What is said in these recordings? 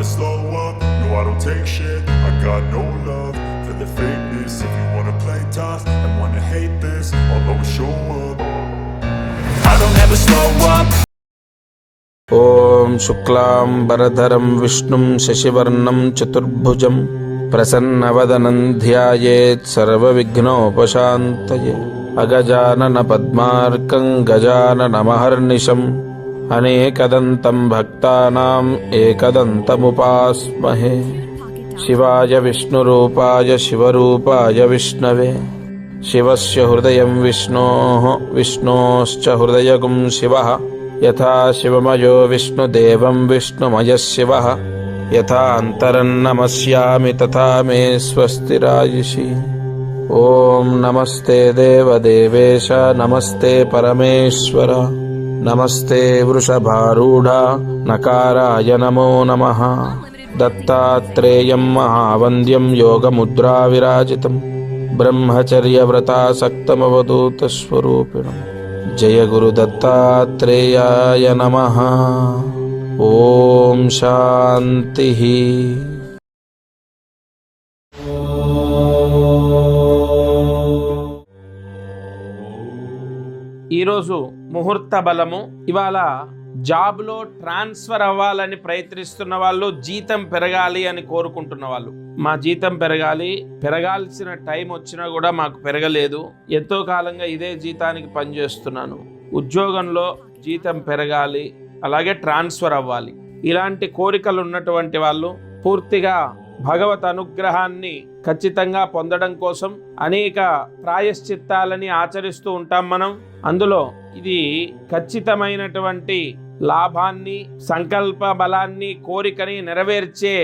never slow up, no I don't take shit. I got no love for the fakeness. If you wanna play tough and wanna hate this, I'll always show up. I don't ever slow up. ఓం శుక్లాం వరధరం విష్ణుం శశివర్ణం చతుర్భుజం ప్రసన్నవదనం ధ్యాయేత్ సర్వవిఘ్నోపశాంతయే. అగజానన పద్మార్కం గజాననమహర్నిశం అనేకదంతం భక్తానాం ఏకదంతముపాస్మహే. శివాయ విష్ణురూపాయ శివరూపాయ విష్ణవే. శివస్య హృదయం విష్ణోః విష్ణోశ్చ హృదయగుం శివః. యథా శివమయో విష్ణుదేవం విష్ణుమయః శివః. యథా అంతరన్నమస్యామి తథా మే స్వస్తిరాయిషి. ఓం నమస్తే దేవదేవేశ నమస్తే పరమేశ్వర నమస్తే వృషభారూఢ నకారాయ నమో నమః. దత్తాత్రేయం మహావంద్యం యోగముద్రా విరాజితం బ్రహ్మచర్యవ్రతాసక్తమవధూత స్వరూపిణం. జయ గురు దత్తాత్రేయాయ నమః. ఓం శాంతి. ఈరోజు ముహూర్త బలము. ఇవాళ జాబ్లో ట్రాన్స్ఫర్ అవ్వాలని ప్రయత్నిస్తున్న వాళ్ళు, జీతం పెరగాలి అని కోరుకుంటున్న వాళ్ళు, మా జీతం పెరగాలి, పెరగాల్సిన టైం వచ్చినా కూడా మాకు పెరగలేదు, ఎంతో కాలంగా ఇదే జీతానికి పనిచేస్తున్నాను, ఉద్యోగంలో జీతం పెరగాలి, అలాగే ట్రాన్స్ఫర్ అవ్వాలి, ఇలాంటి కోరికలు ఉన్నటువంటి వాళ్ళు పూర్తిగా భగవత్ అనుగ్రహాన్ని ఖచ్చితంగా పొందడం కోసం అనేక ప్రాయశ్చిత్తాలని ఆచరిస్తూ ఉంటాం మనం. అందులో ఇది ఖచ్చితమైనటువంటి లాభాన్ని, సంకల్ప బలాన్ని, కోరికని నెరవేర్చే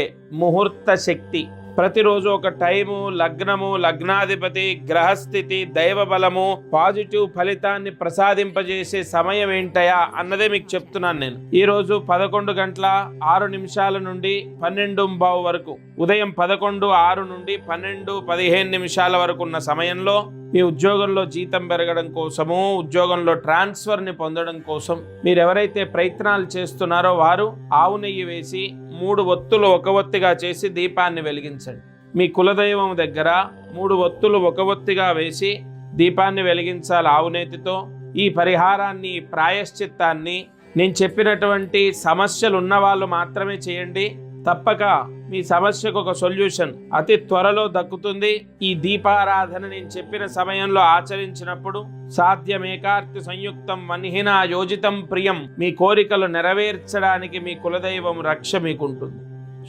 ముహూర్త శక్తి. ప్రతిరోజు ఒక టైము, లగ్నము, లగ్నాధిపతి, గ్రహస్థితి, దైవ బలము, పాజిటివ్ ఫలితాన్ని ప్రసాదింపజేసే సమయం ఏంటయా అన్నదే మీకు చెప్తున్నాను నేను. ఈ రోజు 11:06 నుండి 12:15 వరకు, ఉదయం 11:06 నుండి 12:15 వరకు ఉన్న సమయంలో మీ ఉద్యోగంలో జీతం పెరగడం కోసము, ఉద్యోగంలో ట్రాన్స్ఫర్ని పొందడం కోసం మీరు ఎవరైతే ప్రయత్నాలు చేస్తున్నారో వారు ఆవు నెయ్యి వేసి 3 ఒత్తులు ఒక ఒత్తిగా చేసి దీపాన్ని వెలిగించండి. మీ కులదైవం దగ్గర 3 ఒత్తులు ఒక ఒత్తిగా వేసి దీపాన్ని వెలిగించాలి ఆవునేతితో. ఈ పరిహారాన్ని, ప్రాయశ్చిత్తాన్ని నేను చెప్పినటువంటి సమస్యలు ఉన్న వాళ్ళు మాత్రమే చేయండి. తప్పక మీ సమస్యకు ఒక సొల్యూషన్ అతి త్వరలో దక్కుతుంది. ఈ దీపారాధన నేను చెప్పిన సమయంలో ఆచరించినప్పుడు సాధ్యమేకార్తి సంయుక్తం వన్హినా యోజితం ప్రియం, మీ కోరికలు నెరవేర్చడానికి మీ కులదైవం రక్ష మీకుంటుంది.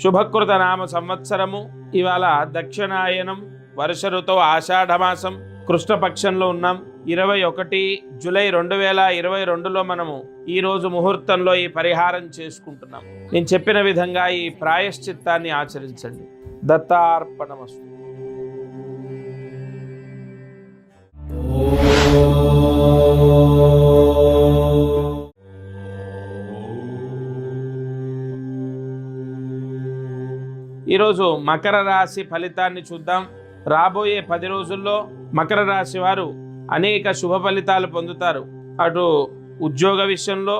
శుభకృత నామ సంవత్సరము. ఇవాళ దక్షిణాయనం, వర్ష ఋతువు, ఆషాఢమాసం, కృష్ణపక్షంలో ఉన్నాం. 21 జూలై 2022లో మనము ఈరోజు ముహూర్తంలో ఈ పరిహారం చేసుకుంటున్నాం. నేను చెప్పిన విధంగా ఈ ప్రాయశ్చిత్తాన్ని ఆచరించండి. దత్తార్పణమస్తు. ఈరోజు మకర రాశి ఫలితాన్ని చూద్దాం. రాబోయే 10 రోజుల్లో మకర రాశి వారు అనేక శుభ ఫలితాలు పొందుతారు. అటు ఉద్యోగ విషయంలో,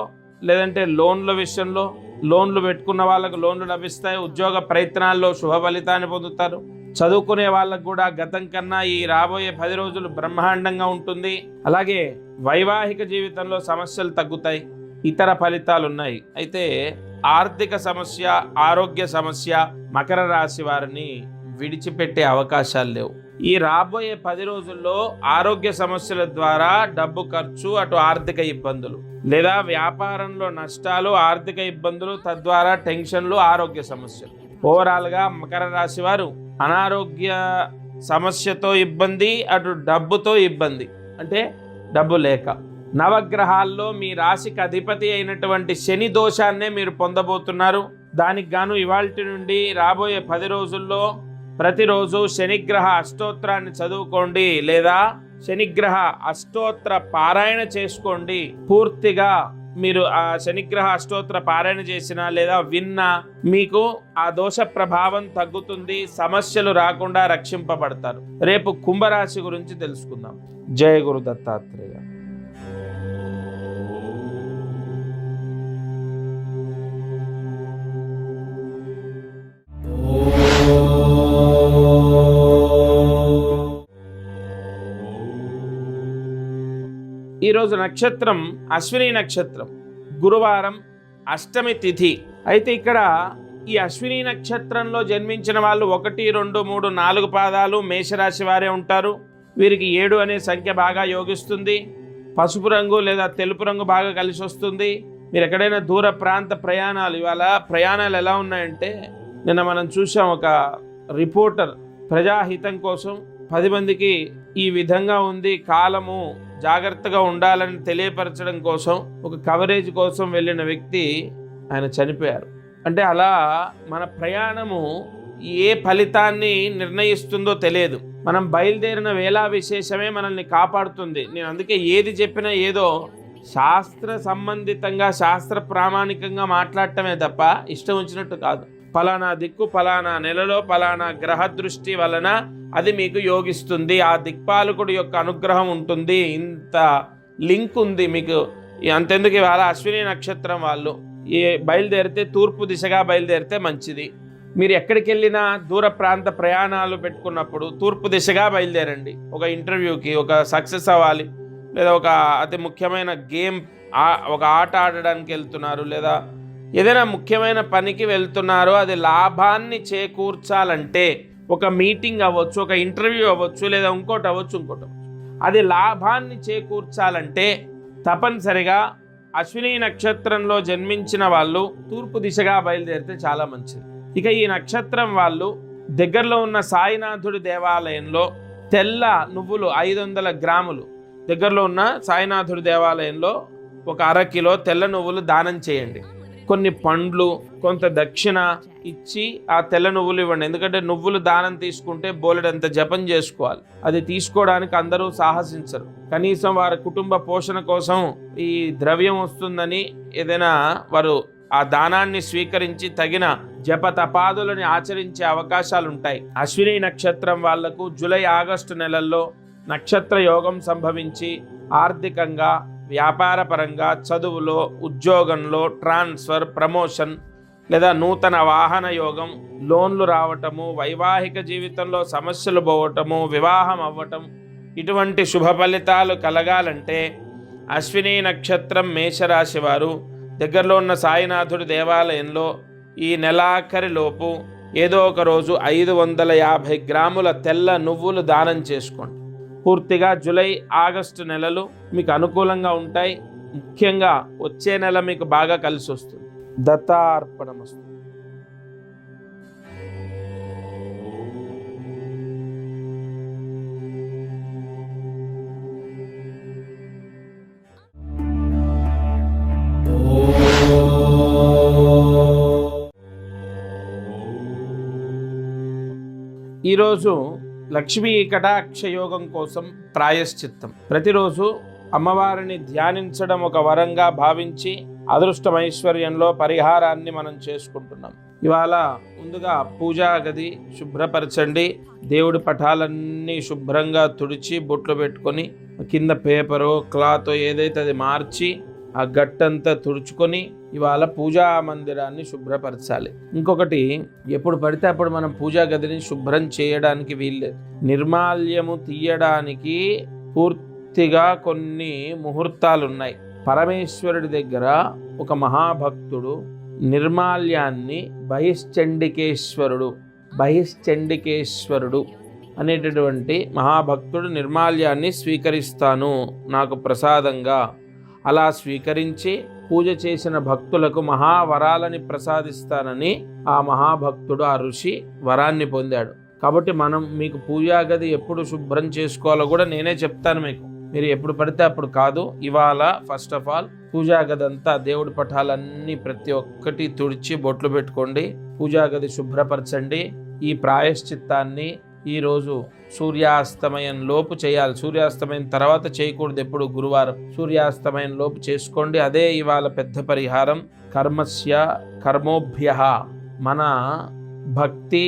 లేదంటే లోన్ల విషయంలో, లోన్లు పెట్టుకున్న వాళ్ళకు లోన్లు లభిస్తాయి. ఉద్యోగ ప్రయత్నాల్లో శుభ ఫలితాన్ని పొందుతారు. చదువుకునే వాళ్ళకు కూడా గతం కన్నా ఈ రాబోయే 10 రోజులు బ్రహ్మాండంగా ఉంటుంది. అలాగే వైవాహిక జీవితంలో సమస్యలు తగ్గుతాయి. ఇతర ఫలితాలు ఉన్నాయి. అయితే ఆర్థిక సమస్య, ఆరోగ్య సమస్య మకర రాశి వారిని విడిచిపెట్టే అవకాశాలు లేవు. ఈ రాబోయే 10 రోజుల్లో ఆరోగ్య సమస్యల ద్వారా డబ్బు ఖర్చు, అటు ఆర్థిక ఇబ్బందులు, లేదా వ్యాపారంలో నష్టాలు, ఆర్థిక ఇబ్బందులు, తద్వారా టెన్షన్లు, ఆరోగ్య సమస్యలు. ఓవరాల్గా మకర రాశి వారు అనారోగ్య సమస్యతో ఇబ్బంది, అటు డబ్బుతో ఇబ్బంది, అంటే డబ్బు లేక. నవగ్రహాల్లో మీ రాశికి అధిపతి అయినటువంటి శని దోషాన్నే మీరు పొందబోతున్నారు. దానికి గాను ఇవాల్టి నుండి రాబోయే 10 రోజుల్లో ప్రతిరోజు శనిగ్రహ అష్టోత్తరాన్ని చదువుకోండి, లేదా శనిగ్రహ అష్టోత్తర పారాయణ చేసుకోండి. పూర్తిగా మీరు ఆ శనిగ్రహ అష్టోత్తర పారాయణ చేసినా లేదా విన్నా మీకు ఆ దోష ప్రభావం తగ్గుతుంది. సమస్యలు రాకుండా రక్షింపబడతారు. రేపు కుంభరాశి గురించి తెలుసుకుందాం. జయ గురు దత్తాత్రేయ. ఈరోజు నక్షత్రం అశ్విని నక్షత్రం, గురువారం, అష్టమి తిథి. అయితే ఇక్కడ ఈ అశ్విని నక్షత్రంలో జన్మించిన వాళ్ళు 1, 2, 3, 4 పాదాలు మేషరాశి వారే ఉంటారు. వీరికి 7 అనే సంఖ్య బాగా యోగిస్తుంది. పసుపు రంగు లేదా తెలుపు రంగు బాగా కలిసి వస్తుంది. మీరు ఎక్కడైనా దూర ప్రాంత ప్రయాణాలు, ఇవాళ ప్రయాణాలు ఎలా ఉన్నాయంటే, నిన్న మనం చూసాం ఒక రిపోర్టర్ ప్రజాహితం కోసం 10 మందికి ఈ విధంగా ఉంది, కాలము జాగ్రత్తగా ఉండాలని తెలియపరచడం కోసం ఒక కవరేజ్ కోసం వెళ్ళిన వ్యక్తి ఆయన చనిపోయారు. అంటే అలా మన ప్రయాణము ఏ ఫలితాన్ని నిర్ణయిస్తుందో తెలియదు. మనం బయలుదేరిన వేళా విశేషమే మనల్ని కాపాడుతుంది. నేను అందుకే ఏది చెప్పినా ఏదో శాస్త్ర సంబంధితంగా శాస్త్ర ప్రామాణికంగా మాట్లాడటమే తప్ప ఇష్టం వచ్చినట్టు కాదు. ఫలానా దిక్కు ఫలానా నెలలో ఫలానా గ్రహ దృష్టి వలన అది మీకు యోగిస్తుంది, ఆ దిక్పాలకుడు యొక్క అనుగ్రహం ఉంటుంది, ఇంత లింక్ ఉంది మీకు. అంతెందుకు ఇవాళ అశ్విని నక్షత్రం వాళ్ళు బయలుదేరితే తూర్పు దిశగా బయలుదేరితే మంచిది. మీరు ఎక్కడికి వెళ్ళినా దూర ప్రాంత ప్రయాణాలు పెట్టుకున్నప్పుడు తూర్పు దిశగా బయలుదేరండి. ఒక ఇంటర్వ్యూకి, ఒక సక్సెస్ అవ్వాలి, లేదా ఒక అతి ముఖ్యమైన గేమ్, ఒక ఆట ఆడడానికి వెళ్తున్నారు, లేదా ఏదైనా ముఖ్యమైన పనికి వెళ్తున్నారు, అది లాభాన్ని చేకూర్చాలంటే ఒక మీటింగ్ అవ్వచ్చు, ఒక ఇంటర్వ్యూ అవ్వచ్చు, లేదా ఇంకోటి అవ్వచ్చు, అది లాభాన్ని చేకూర్చాలంటే తప్పనిసరిగా అశ్విని నక్షత్రంలో జన్మించిన వాళ్ళు తూర్పు దిశగా బయలుదేరితే చాలా మంచిది. ఇక ఈ నక్షత్రం వాళ్ళు దగ్గరలో ఉన్న సాయినాథుడి దేవాలయంలో తెల్ల నువ్వులు 500 గ్రాములు, దగ్గరలో ఉన్న సాయినాథుడి దేవాలయంలో ఒక 1/2 కిలో తెల్ల నువ్వులు దానం చేయండి. కొన్ని పండ్లు, కొంత దక్షిణ ఇచ్చి ఆ తెల్ల నువ్వులు ఇవ్వండి. ఎందుకంటే నువ్వులు దానం తీసుకుంటే బోలెడంత జపం చేసుకోవాలి. అది తీసుకోవడానికి అందరూ సాహసించరు. కనీసం వారి కుటుంబ పోషణ కోసం ఈ ద్రవ్యం వస్తుందని ఏదైనా వారు ఆ దానాన్ని స్వీకరించి తగిన జప తపాదులని ఆచరించే అవకాశాలు ఉంటాయి. అశ్విని నక్షత్రం వాళ్లకు జూలై, ఆగస్టు నెలల్లో నక్షత్ర యోగం సంభవించి ఆర్థికంగా, వ్యాపారపరంగా, చదువులో, ఉద్యోగంలో ట్రాన్స్ఫర్, ప్రమోషన్ లేదా నూతన వాహన యోగం, లోన్లు రావటము, వైవాహిక జీవితంలో సమస్యలు పోవటము, వివాహం అవ్వటం, ఇటువంటి శుభ ఫలితాలు కలగాలంటే అశ్విని నక్షత్రం మేషరాశి వారు దగ్గరలో ఉన్న సాయినాథుడి దేవాలయంలో ఈ నెలాఖరిలోపు ఏదో ఒక రోజు 550 గ్రాముల తెల్ల నువ్వులు దానం చేసుకోండి. పూర్తిగా జూలై, ఆగస్టు నెలలు మీకు అనుకూలంగా ఉంటాయి. ముఖ్యంగా వచ్చే నెల మీకు బాగా కలిసి వస్తుంది. దత్తార్పణమస్తు. ఈరోజు లక్ష్మీ కటాక్ష యోగం కోసం ప్రాయశ్చిత్తం. ప్రతిరోజు అమ్మవారిని ధ్యానించడం ఒక వరంగా భావించి అదృష్టమైశ్వర్యంలో పరిహారాన్ని మనం చేసుకుంటున్నాం. ఇవాళ ముందుగా పూజా గది శుభ్రపరచండి. దేవుడి పటాలన్నీ శుభ్రంగా తుడిచి బొట్లు పెట్టుకొని కింద పేపరో క్లాతో ఏదైతే అది మార్చి ఆ గట్టంతా తుడుచుకొని ఇవాళ పూజా మందిరాన్ని శుభ్రపరచాలి. ఇంకొకటి, ఎప్పుడు పడితే అప్పుడు మనం పూజా గదిని శుభ్రం చేయడానికి వీల్లేదు. నిర్మాల్యము తీయడానికి పూర్తిగా కొన్ని ముహూర్తాలు ఉన్నాయి. పరమేశ్వరుడి దగ్గర ఒక మహాభక్తుడు నిర్మాల్యాన్ని బహిశ్చండికేశ్వరుడు అనేటటువంటి మహాభక్తుడు నిర్మాల్యాన్ని స్వీకరిస్తాను నాకు ప్రసాదంగా, అలా స్వీకరించి పూజ చేసిన భక్తులకు మహావరాలని ప్రసాదిస్తానని ఆ మహాభక్తుడు, ఆ ఋషి వరాన్ని పొందాడు. కాబట్టి మీకు పూజా గది ఎప్పుడు శుభ్రం చేసుకోవాలో కూడా నేనే చెప్తాను మీకు. మీరు ఎప్పుడు పడితే అప్పుడు కాదు. ఇవాళ ఫస్ట్ ఆఫ్ ఆల్ పూజా గది అంతా, దేవుడి పటాలన్నీ ప్రతి ఒక్కటి తుడిచి బొట్లు పెట్టుకోండి. పూజా గది శుభ్రపరచండి. ఈ ప్రాయశ్చిత్తాన్ని ఈరోజు సూర్యాస్తమయం లోపు చేయాలి. సూర్యాస్తమయం తర్వాత చేయకూడదు. ఎప్పుడు గురువారం సూర్యాస్తమయం లోపు చేసుకోండి. అదే ఇవాళ పెద్ద పరిహారం. కర్మోభ్య, మన భక్తి,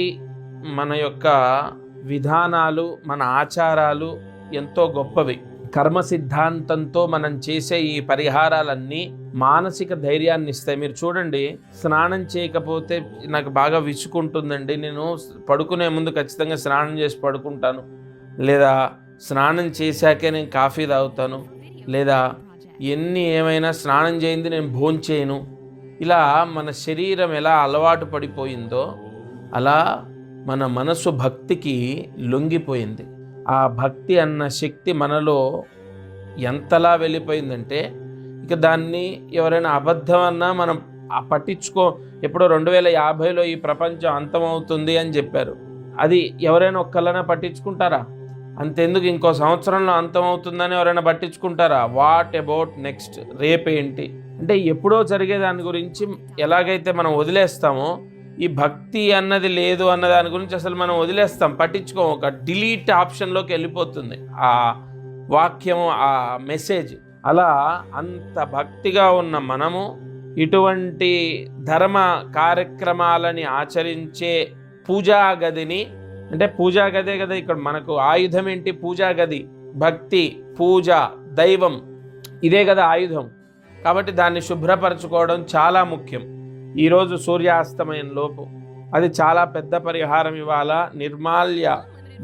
మన యొక్క విధానాలు, మన ఆచారాలు ఎంతో గొప్పవి. కర్మ సిద్ధాంతంతో మనం చేసే ఈ పరిహారాలన్నీ మానసిక ధైర్యాన్ని ఇస్తాయి. మీరు చూడండి, స్నానం చేయకపోతే నాకు బాగా విసుకుంటుందండి, నేను పడుకునే ముందు ఖచ్చితంగా స్నానం చేసి పడుకుంటాను, లేదా స్నానం చేశాకే నేను కాఫీ తాగుతాను, లేదా ఎన్ని ఏమైనా స్నానం చేయింది నేను భోంచేయను, ఇలా మన శరీరం ఎలా అలవాటు పడిపోయిందో అలా మన మనసు భక్తికి లొంగిపోయింది. ఆ భక్తి అన్న శక్తి మనలో ఎంతలా వెళ్ళిపోయిందంటే ఇక దాన్ని ఎవరైనా అబద్ధం అన్నా మనం పట్టించుకో. ఎప్పుడో 2050లో ఈ ప్రపంచం అంతమవుతుంది అని చెప్పారు. అది ఎవరైనా ఒక్కళ్ళైనా పట్టించుకుంటారా? అంతెందుకు ఇంకో సంవత్సరంలో అంతమవుతుందని ఎవరైనా పట్టించుకుంటారా? వాట్ అబౌట్ నెక్స్ట్, రేపేంటి అంటే ఎప్పుడో జరిగే దాని గురించి ఎలాగైతే మనం వదిలేస్తామో ఈ భక్తి అన్నది లేదు అన్న దాని గురించి అసలు మనం వదిలేస్తాం, పట్టించుకోం. ఒక డిలీట్ ఆప్షన్లోకి వెళ్ళిపోతుంది ఆ వాక్యము, ఆ మెసేజ్. అలా అంత భక్తిగా ఉన్న మనము ఇటువంటి ధర్మ కార్యక్రమాలని ఆచరించే పూజా గదిని, అంటే పూజా గదే కదా ఇక్కడ మనకు ఆయుధం ఏంటి? పూజా గది, భక్తి, పూజ, దైవం, ఇదే కదా ఆయుధం. కాబట్టి దాన్ని శుభ్రపరచుకోవడం చాలా ముఖ్యం. ఈరోజు సూర్యాస్తమయం లోపు అది చాలా పెద్ద పరిహారం. ఇవాళ నిర్మాల్య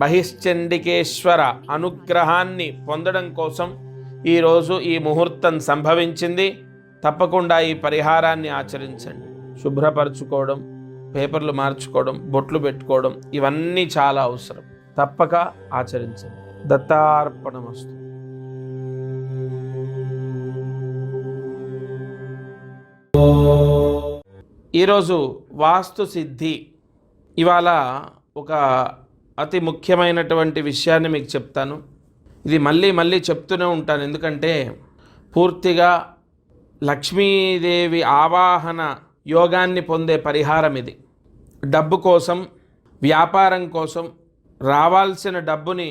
బహిశ్చండికేశ్వర అనుగ్రహాన్ని పొందడం కోసం ఈరోజు ఈ ముహూర్తం సంభవించింది. తప్పకుండా ఈ పరిహారాన్ని ఆచరించండి. శుభ్రపరచుకోవడం, పేపర్లు మార్చుకోవడం, బొట్లు పెట్టుకోవడం, ఇవన్నీ చాలా అవసరం. తప్పక ఆచరించండి. దత్తార్పణమస్తు. ఈరోజు వాస్తు సిద్ధి. ఇవాళ ఒక అతి ముఖ్యమైనటువంటి విషయాన్ని మీకు చెప్తాను. ఇది మళ్ళీ చెప్తూనే ఉంటాను, ఎందుకంటే పూర్తిగా లక్ష్మీదేవి ఆవాహన యోగాన్ని పొందే పరిహారం ఇది. డబ్బు కోసం, వ్యాపారం కోసం, రావాల్సిన డబ్బుని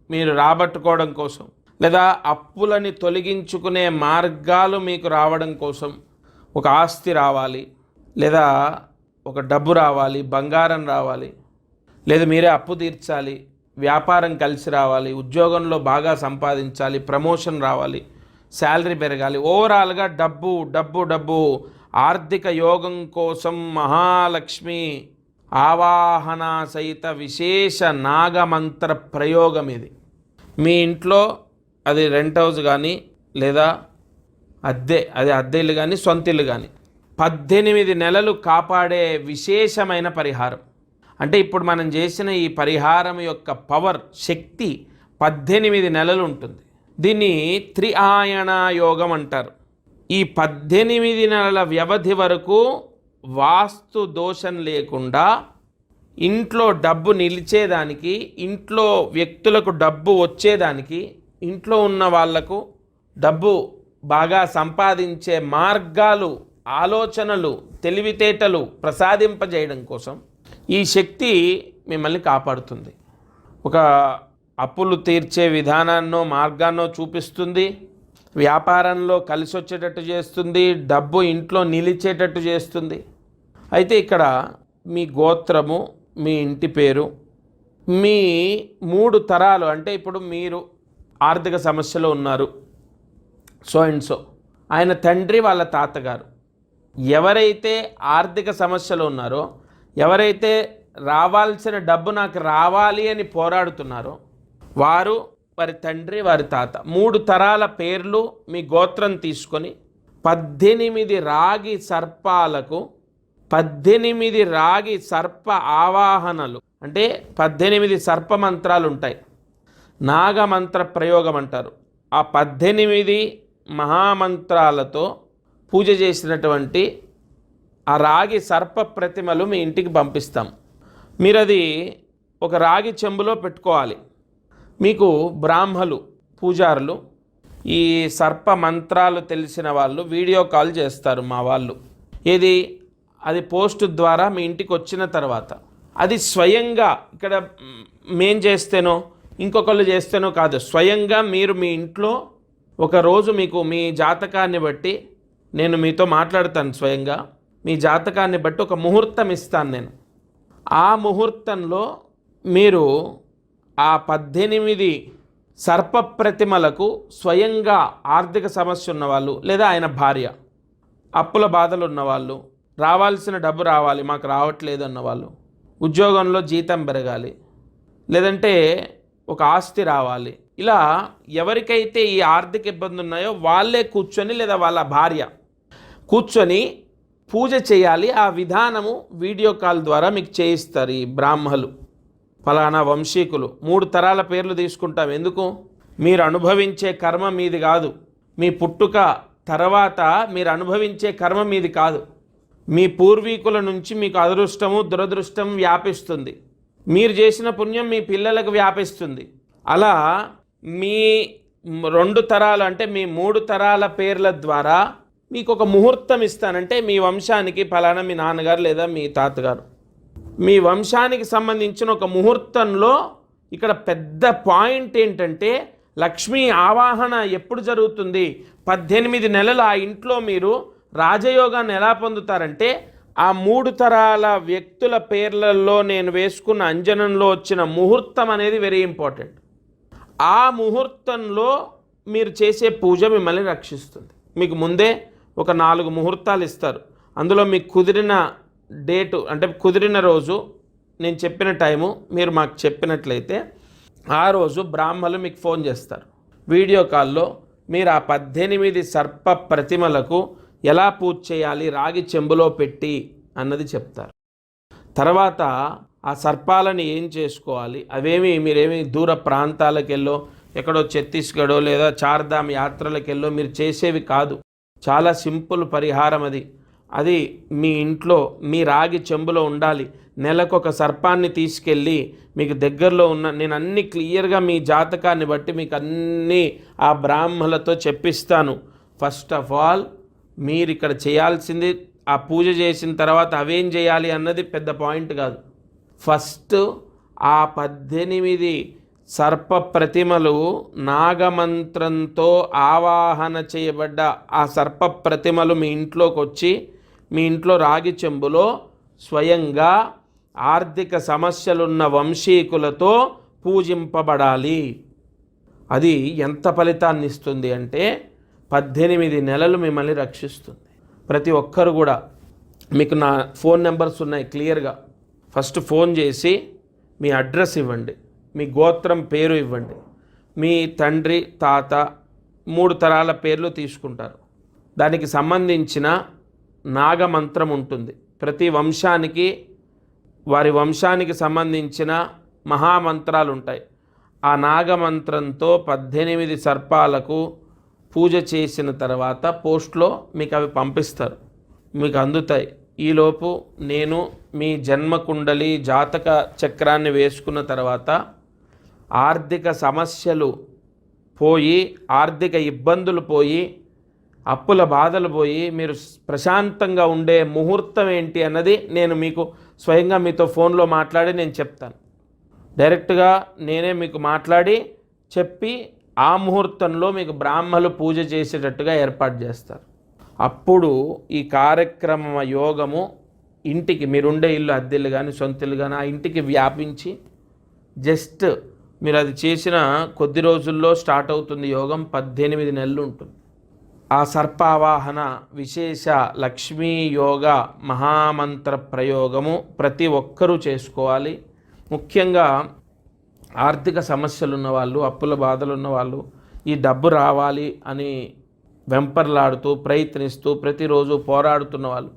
మీరు రాబట్టుకోవడం కోసం, లేదా అప్పులని తొలగించుకునే మార్గాలు మీకు రావడం కోసం, ఒక ఆస్తి రావాలి, లేదా ఒక డబ్బు రావాలి, బంగారం రావాలి, లేదా మీరే అప్పు తీర్చాలి, వ్యాపారం కలిసి రావాలి, ఉద్యోగంలో బాగా సంపాదించాలి, ప్రమోషన్ రావాలి, శాలరీ పెరగాలి, ఓవరాల్గా డబ్బు డబ్బు డబ్బు ఆర్థిక యోగం కోసం మహాలక్ష్మి ఆవాహన సహిత విశేష నాగమంత్ర ప్రయోగం ఇది. మీ ఇంట్లో అది రెంట్ హౌస్ కానీ, లేదా అద్దె ఇల్లు కానీ, సొంత ఇల్లు కానీ 18 నెలలు కాపాడే విశేషమైన పరిహారం. అంటే ఇప్పుడు మనం చేసిన ఈ పరిహారం యొక్క పవర్, శక్తి 18 నెలలు ఉంటుంది. దీన్ని త్రిఆయన యోగం అంటారు. ఈ 18 నెలల వ్యవధి వరకు వాస్తు దోషం లేకుండా ఇంట్లో డబ్బు నిలిచేదానికి, ఇంట్లో వ్యక్తులకు డబ్బు వచ్చేదానికి, ఇంట్లో ఉన్న వాళ్లకు డబ్బు బాగా సంపాదించే మార్గాలు, ఆలోచనలు, తెలివితేటలు ప్రసాదింపజేయడం కోసం ఈ శక్తి మిమ్మల్ని కాపాడుతుంది. ఒక అప్పులు తీర్చే విధానాన్నో మార్గాన్నో చూపిస్తుంది, వ్యాపారంలో కలిసి వచ్చేటట్టు చేస్తుంది, డబ్బు ఇంట్లో నిలిచేటట్టు చేస్తుంది. అయితే ఇక్కడ మీ గోత్రము, మీ ఇంటి పేరు, మీ 3 తరాలు, అంటే ఇప్పుడు మీరు ఆర్థిక సమస్యలో ఉన్నారు, సో అండ్ సో, ఆయన తండ్రి వాళ్ళ తాతగారు, ఎవరైతే ఆర్థిక సమస్యలో ఉన్నారో, ఎవరైతే రావాల్సిన డబ్బు నాకు రావాలి అని పోరాడుతున్నారో వారు, వారి తండ్రి, వారి తాత, 3 తరాల పేర్లు మీ గోత్రం తీసుకొని 18 రాగి సర్పాలకు 18 రాగి సర్ప ఆవాహనలు, అంటే 18 సర్ప మంత్రాలు ఉంటాయి, నాగమంత్ర ప్రయోగం అంటారు. ఆ 18 మహామంత్రాలతో పూజ చేసినటువంటి ఆ రాగి సర్ప ప్రతిమలు మీ ఇంటికి పంపిస్తాం. మీరు అది ఒక రాగి చెంబులో పెట్టుకోవాలి. మీకు బ్రాహ్మలు, పూజారులు, ఈ సర్ప మంత్రాలు తెలిసిన వాళ్ళు వీడియో కాల్ చేస్తారు మా వాళ్ళు. అది పోస్ట్ ద్వారా మీ ఇంటికి వచ్చిన తర్వాత అది స్వయంగా, ఇక్కడ మేం చేస్తేనో ఇంకొకళ్ళు చేస్తేనో కాదు, స్వయంగా మీరు మీ ఇంట్లో ఒకరోజు మీకు మీ జాతకాన్ని బట్టి నేను మీతో మాట్లాడతాను. స్వయంగా మీ జాతకాన్ని బట్టి ఒక ముహూర్తం ఇస్తాను నేను. ఆ ముహూర్తంలో మీరు ఆ 18 సర్ప ప్రతిమలకు స్వయంగా ఆర్థిక సమస్య ఉన్నవాళ్ళు, లేదా ఆయన భార్య, అప్పుల బాధలు ఉన్నవాళ్ళు, రావాల్సిన డబ్బు రావాలి మాకు రావట్లేదు అన్నవాళ్ళు, ఉద్యోగంలో జీతం పెరగాలి, లేదంటే ఒక ఆస్తి రావాలి, ఇలా ఎవరికైతే ఈ ఆర్థిక ఇబ్బంది ఉన్నాయో వాళ్ళే కూర్చొని లేదా వాళ్ళ భార్య కూర్చొని పూజ చేయాలి. ఆ విధానము వీడియో కాల్ ద్వారా మీకు చేయిస్తారు ఈ బ్రాహ్మలు. ఫలానా వంశీకులు 3 తరాల పేర్లు తీసుకుంటాం. ఎందుకు? మీరు అనుభవించే కర్మ మీది కాదు. మీ పుట్టుక తర్వాత మీరు అనుభవించే కర్మ మీది కాదు. మీ పూర్వీకుల నుంచి మీకు అదృష్టము దురదృష్టం వ్యాపిస్తుంది. మీరు చేసిన పుణ్యం మీ పిల్లలకు వ్యాపిస్తుంది. అలా మీ 2 తరాలు అంటే మీ 3 తరాల పేర్ల ద్వారా మీకు ఒక ముహూర్తం ఇస్తానంటే మీ వంశానికి ఫలానా మీ నాన్నగారు లేదా మీ తాతగారు మీ వంశానికి సంబంధించిన ఒక ముహూర్తంలో ఇక్కడ పెద్ద పాయింట్ ఏంటంటే లక్ష్మీ ఆవాహన ఎప్పుడు జరుగుతుంది? 18 నెలలు ఆ ఇంట్లో మీరు రాజయోగాన్ని ఎలా పొందుతారంటే ఆ 3 తరాల వ్యక్తుల పేర్లలో నేను వేసుకున్న అంజనంలో వచ్చిన ముహూర్తం అనేది వెరీ ఇంపార్టెంట్. ఆ ముహూర్తంలో మీరు చేసే పూజ మిమ్మల్ని రక్షిస్తుంది. మీకు ముందే ఒక 4 ముహూర్తాలు ఇస్తారు. అందులో మీకు కుదిరిన డేటు అంటే కుదిరిన రోజు నేను చెప్పిన టైము మీరు మాకు చెప్పినట్లయితే ఆ రోజు బ్రాహ్మలు మీకు ఫోన్ చేస్తారు. వీడియో కాల్లో మీరు ఆ 18 సర్ప ప్రతిమలకు ఎలా పూజ చేయాలి రాగి చెంబులో పెట్టి అన్నది చెప్తారు. తర్వాత ఆ సర్పాలను ఏం చేసుకోవాలి, మీరేమి దూర ప్రాంతాలకు వెళ్ళో ఎక్కడో ఛత్తీస్గఢో లేదా చార్ధామ్ యాత్రలకు వెళ్ళో మీరు చేసేవి కాదు. చాలా సింపుల్ పరిహారం అది మీ ఇంట్లో మీ రాగి చెంబులో ఉండాలి. నెలకొక సర్పాన్ని తీసుకెళ్ళి మీకు దగ్గరలో ఉన్న నేను అన్ని క్లియర్గా మీ జాతకాన్ని బట్టి మీకు అన్నీ ఆ బ్రాహ్మలతో చెప్పిస్తాను. ఫస్ట్ ఆఫ్ ఆల్ మీరు ఇక్కడ చేయాల్సింది ఆ పూజ చేసిన తర్వాత అవేం చేయాలి అన్నది పెద్ద పాయింట్ కాదు. ఫస్ట్ ఆ 18 సర్ప ప్రతిమలు నాగమంత్రంతో ఆవాహన చేయబడ్డ ఆ సర్ప ప్రతిమలు మీ ఇంట్లోకి వచ్చి మీ ఇంట్లో రాగి చెంబులో స్వయంగా ఆర్థిక సమస్యలున్న వంశీకులతో పూజింపబడాలి. అది ఎంత ఫలితాన్ని ఇస్తుంది అంటే 18 నెలలు మిమ్మల్ని రక్షిస్తుంది. ప్రతి ఒక్కరు కూడా మీకు నా ఫోన్ నెంబర్స్ ఉన్నాయి క్లియర్గా. ఫస్ట్ ఫోన్ చేసి మీ అడ్రస్ ఇవ్వండి, మీ గోత్రం పేరు ఇవ్వండి, మీ తండ్రి తాత 3 తరాల పేర్లు తీసుకుంటారు. దానికి సంబంధించిన నాగమంత్రం ఉంటుంది. ప్రతి వంశానికి వారి వంశానికి సంబంధించిన మహామంత్రాలు ఉంటాయి. ఆ నాగమంత్రంతో 18 సర్పాలకు పూజ చేసిన తర్వాత పోస్ట్లో మీకు అవి పంపిస్తారు, మీకు అందుతాయి. ఈలోపు నేను మీ జన్మకుండలి జాతక చక్రాన్ని వేసుకున్న తర్వాత ఆర్థిక సమస్యలు పోయి ఆర్థిక ఇబ్బందులు పోయి అప్పుల బాధలు పోయి మీరు ప్రశాంతంగా ఉండే ముహూర్తం ఏంటి అన్నది నేను మీకు స్వయంగా మీతో ఫోన్లో మాట్లాడి నేను చెప్తాను. డైరెక్ట్గా నేనే మీకు మాట్లాడి చెప్పి ఆ ముహూర్తంలో మీకు బ్రాహ్మలు పూజ చేసేటట్టుగా ఏర్పాటు చేస్తారు. అప్పుడు ఈ కార్యక్రమ యోగము ఇంటికి మీరుండే ఇల్లు అద్దెలు కానీ సొంత ఇల్లు కానీ ఆ ఇంటికి వ్యాపించి జస్ట్ మీరు అది చేసిన కొద్ది రోజుల్లో స్టార్ట్ అవుతుంది యోగం. 18 నెలలు ఉంటుంది. ఆ సర్పావాహన విశేష లక్ష్మీ యోగ మహామంత్ర ప్రయోగము ప్రతి ఒక్కరూ చేసుకోవాలి. ముఖ్యంగా ఆర్థిక సమస్యలు ఉన్నవాళ్ళు, అప్పుల బాధలు ఉన్నవాళ్ళు, ఈ డబ్బు రావాలి అని వెంపర్లాడుతూ ప్రయత్నిస్తూ ప్రతిరోజు పోరాడుతున్న వాళ్ళు,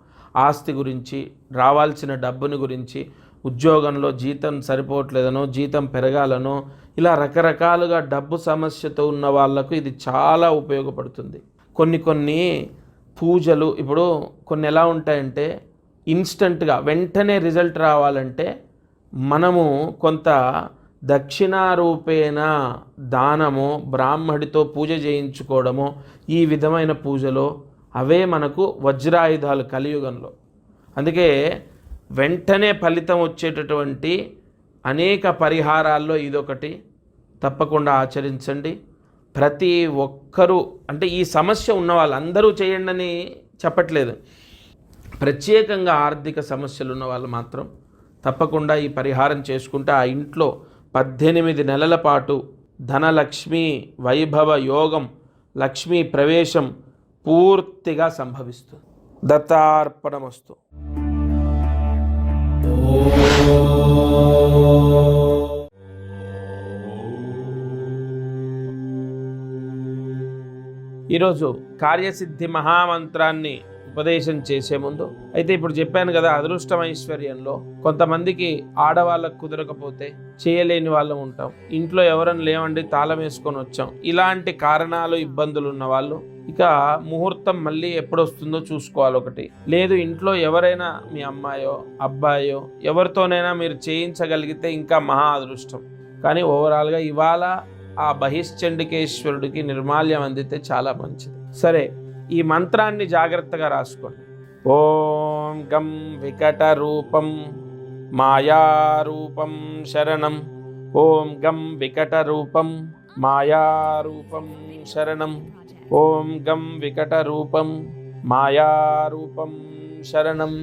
ఆస్తి గురించి రావాల్సిన డబ్బుని గురించి, ఉద్యోగంలో జీతం సరిపోవట్లేదనో జీతం పెరగాలనో ఇలా రకరకాలుగా డబ్బు సమస్యతో ఉన్న వాళ్ళకు ఇది చాలా ఉపయోగపడుతుంది. కొన్ని పూజలు ఇప్పుడు కొన్ని ఎలా ఉంటాయంటే ఇన్స్టంట్గా వెంటనే రిజల్ట్ రావాలంటే మనము కొంత దక్షిణారూపేణ దానము బ్రాహ్మడితో పూజ చేయించుకోవడము ఈ విధమైన పూజలో అవే మనకు వజ్రాయుధాలు కలియుగంలో. అందుకే వెంటనే ఫలితం వచ్చేటటువంటి అనేక పరిహారాల్లో ఇదొకటి. తప్పకుండా ఆచరించండి. ప్రతి ఒక్కరూ అంటే ఈ సమస్య ఉన్న వాళ్ళందరూ చేయండి అని చెప్పట్లేదు. ప్రత్యేకంగా ఆర్థిక సమస్యలు ఉన్న వాళ్ళు మాత్రం తప్పకుండా ఈ పరిహారం చేసుకుంటే ఆ ఇంట్లో 18 నెలల పాటు ధనలక్ష్మి వైభవ యోగం లక్ష్మీ ప్రవేశం పూర్తిగా సంభవిస్తుంది. దత్తార్పణమస్తు. ఈరోజు కార్యసిద్ధి మహామంత్రాన్ని ఉపదేశం చేసే ముందు అయితే ఇప్పుడు చెప్పాను కదా, అదృష్టం ఐశ్వర్యంలో కొంతమందికి ఆడవాళ్ళకు కుదరకపోతే చేయలేని వాళ్ళం ఉంటాం, ఇంట్లో ఎవరైనా లేవండి తాళం వేసుకొని వచ్చాం, ఇలాంటి కారణాలు ఇబ్బందులు ఉన్న వాళ్ళు ఇక ముహూర్తం మళ్ళీ ఎప్పుడు వస్తుందో చూసుకోవాలి. ఒకటి లేదు, ఇంట్లో ఎవరైనా మీ అమ్మాయో అబ్బాయో ఎవరితోనైనా మీరు చేయించగలిగితే ఇంకా మహా అదృష్టం. కానీ ఓవరాల్గా ఇవాళ ఆ బహిశ్చండికేశ్వరుడికి నిర్మాల్యం అందితే చాలా మంచిది. సరే, ఈ మంత్రాన్ని జాగ్రత్తగా రాసుకోండి. ఓం గం వికట రూపం మాయారూపం శరణం. ఓం గం వికట రూపం మాయారూపం శరణం. ఓం గం వికట రూపం మాయారూపం శరణం.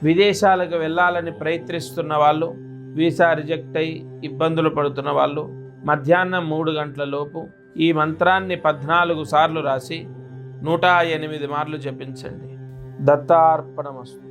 విదేశాలకు వెళ్ళాలని ప్రయత్నిస్తున్న వాళ్ళు, వీసా రిజెక్ట్ అయి ఇబ్బందులు పడుతున్న వాళ్ళు మధ్యాహ్నం 3 గంటల లోపు ఈ మంత్రాన్ని 14 సార్లు రాసి 108 మార్లు జపించండి. దత్తార్పణమస్తు.